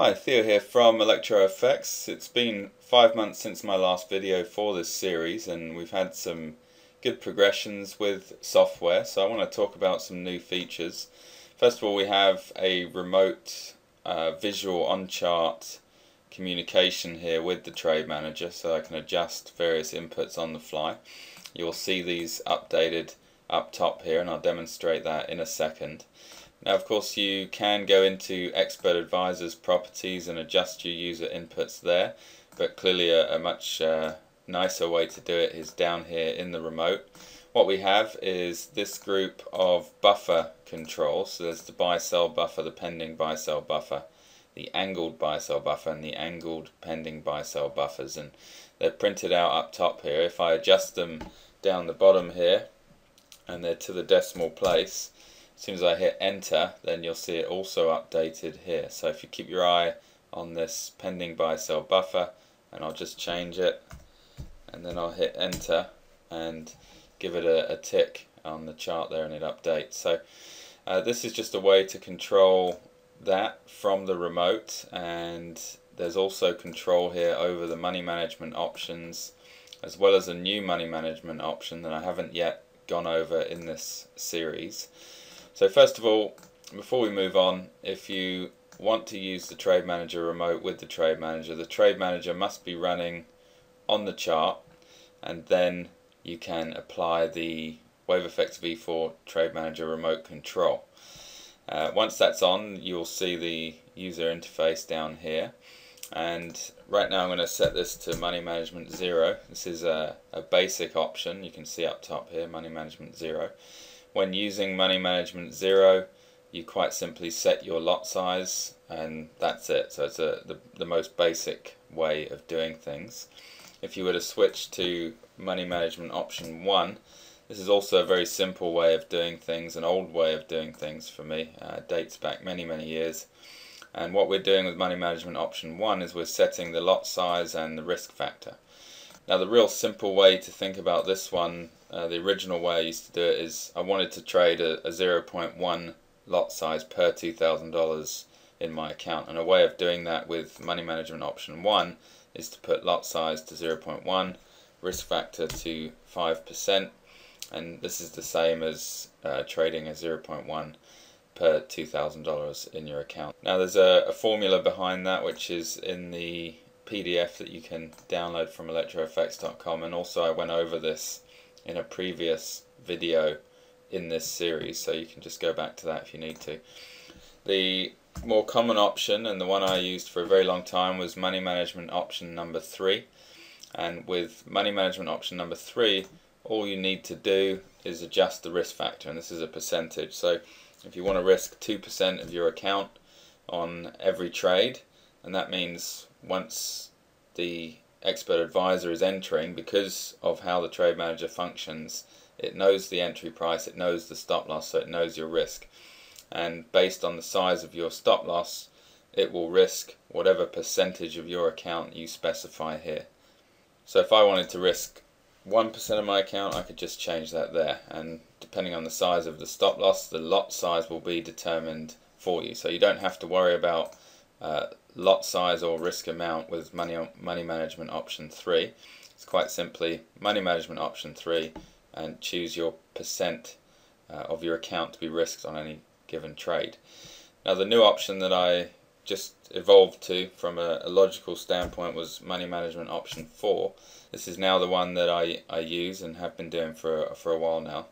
Hi, Theo here from ElectroFX. It's been 5 months since my last video for this series and we've had some good progressions with software, so I want to talk about some new features. First of all, we have a remote visual on-chart communication here with the trade manager, so I can adjust various inputs on the fly. You'll see these updated up top here and I'll demonstrate that in a second. Now, of course, you can go into Expert Advisor's properties and adjust your user inputs there, but clearly a much nicer way to do it is down here in the remote. What we have is this group of buffer controls. So there's the buy-sell buffer, the pending buy-sell buffer, the angled buy-sell buffer, and the angled pending buy-sell buffers, and they're printed out up top here. If I adjust them down the bottom here, and they're to the decimal place, as soon as I hit enter, then you'll see it also updated here. So if you keep your eye on this pending buy sell buffer, and I'll just change it, and then I'll hit enter and give it a tick on the chart there and it updates. So this is just a way to control that from the remote, and there's also control here over the money management options, as well as a new money management option that I haven't yet gone over in this series. So first of all, before we move on, if you want to use the Trade Manager remote with the Trade Manager must be running on the chart, and then you can apply the WavEFX V4 Trade Manager remote control. Once that's on, you'll see the user interface down here, and right now I'm going to set this to Money Management 0. This is a basic option. You can see up top here, Money Management 0. When using Money Management 0, you quite simply set your lot size and that's it. So it's the most basic way of doing things. If you were to switch to Money Management Option 1, this is also a very simple way of doing things, an old way of doing things for me. Dates back many years. And what we're doing with Money Management Option 1 is we're setting the lot size and the risk factor. Now, the real simple way to think about this one, the original way I used to do it, is I wanted to trade a 0.1 lot size per $2,000 in my account, and a way of doing that with Money Management Option 1 is to put lot size to 0.1, risk factor to 5%, and this is the same as trading a 0.1 per $2,000 in your account. Now, there's a formula behind that which is in the PDF that you can download from electrofx.com, and also I went over this in a previous video in this series, so you can just go back to that if you need to. The more common option, and the one I used for a very long time, was Money Management Option number 3, and with Money Management Option number 3, all you need to do is adjust the risk factor, and this is a percentage. So if you want to risk 2% of your account on every trade, and that means once the expert advisor is entering, because of how the trade manager functions, it knows the entry price, it knows the stop loss, so it knows your risk, and based on the size of your stop loss, it will risk whatever percentage of your account you specify here. So if I wanted to risk 1% of my account, I could just change that there, and depending on the size of the stop loss, the lot size will be determined for you, so you don't have to worry about lot size or risk amount with Money Management Option 3. It's quite simply Money Management Option 3 and choose your percent of your account to be risked on any given trade. Now, the new option that I just evolved to from a logical standpoint was Money Management Option 4. This is now the one that I use and have been doing for a while now.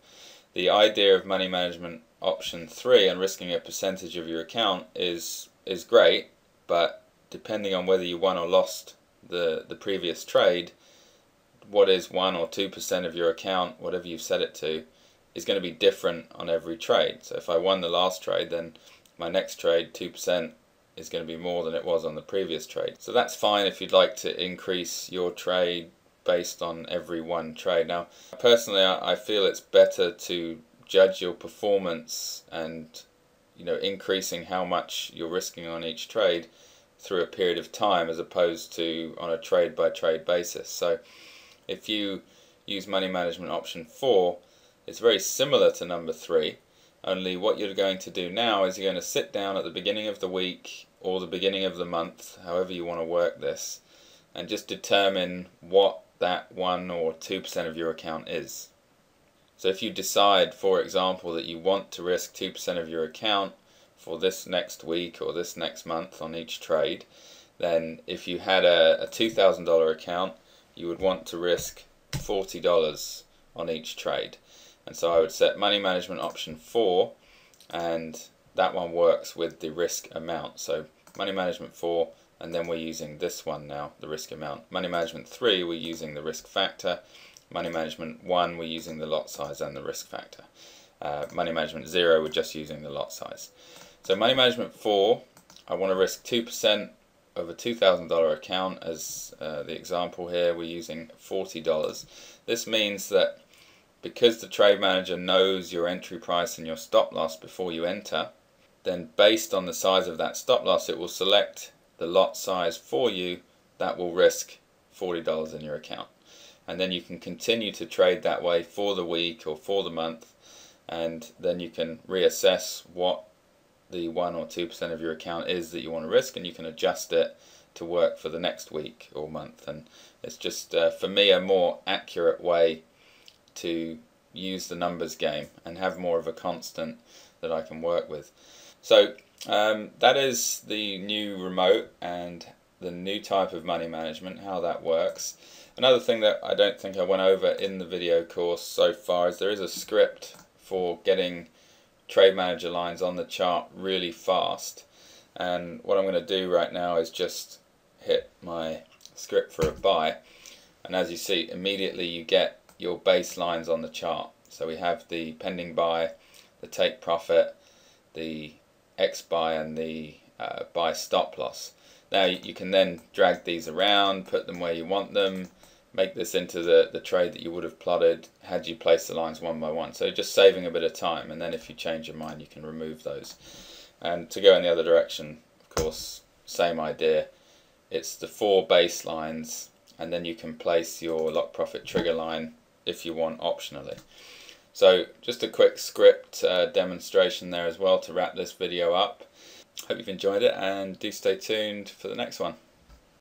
The idea of Money Management Option 3 and risking a percentage of your account is great, but depending on whether you won or lost the previous trade, what is 1 or 2% of your account, whatever you've set it to, is going to be different on every trade. So if I won the last trade, then my next trade, 2%, is going to be more than it was on the previous trade. So that's fine if you'd like to increase your trade based on every one trade. Now, personally, I feel it's better to judge your performance and increasing how much you're risking on each trade through a period of time as opposed to on a trade by trade basis. So if you use Money Management Option 4, it's very similar to number 3, only what you're going to do now is you're going to sit down at the beginning of the week or the beginning of the month, however you want to work this, and just determine what that 1 or 2% of your account is. So if you decide, for example, that you want to risk 2% of your account for this next week or this next month on each trade, then if you had a $2,000 account, you would want to risk $40 on each trade. And so I would set money management option 4, and that one works with the risk amount. So money management 4, and then we're using this one now, the risk amount. Money management 3, we're using the risk factor. Money management 1, we're using the lot size and the risk factor. Money management 0, we're just using the lot size. So money management 4, I want to risk 2% of a $2,000 account. As the example here, we're using $40. This means that because the trade manager knows your entry price and your stop loss before you enter, then based on the size of that stop loss, it will select the lot size for you that will risk $40 in your account. And then you can continue to trade that way for the week or for the month, and then you can reassess what the 1 or 2% of your account is that you want to risk, and you can adjust it to work for the next week or month. And it's just, for me, a more accurate way to use the numbers game and have more of a constant that I can work with. So that is the new remote and the new type of money management, how that works. Another thing that I don't think I went over in the video course so far is there is a script for getting trade manager lines on the chart really fast. And what I'm going to do right now is just hit my script for a buy, and as you see, immediately you get your baselines on the chart. So we have the pending buy, the take profit, the X buy, and the buy stop loss. Now you can then drag these around, put them where you want them, make this into the trade that you would have plotted had you placed the lines one by one. So just saving a bit of time, and then if you change your mind you can remove those. And to go in the other direction, of course, same idea. It's the 4 baselines, and then you can place your lock profit trigger line if you want optionally. So just a quick script demonstration there as well to wrap this video up. Hope you've enjoyed it, and do stay tuned for the next one.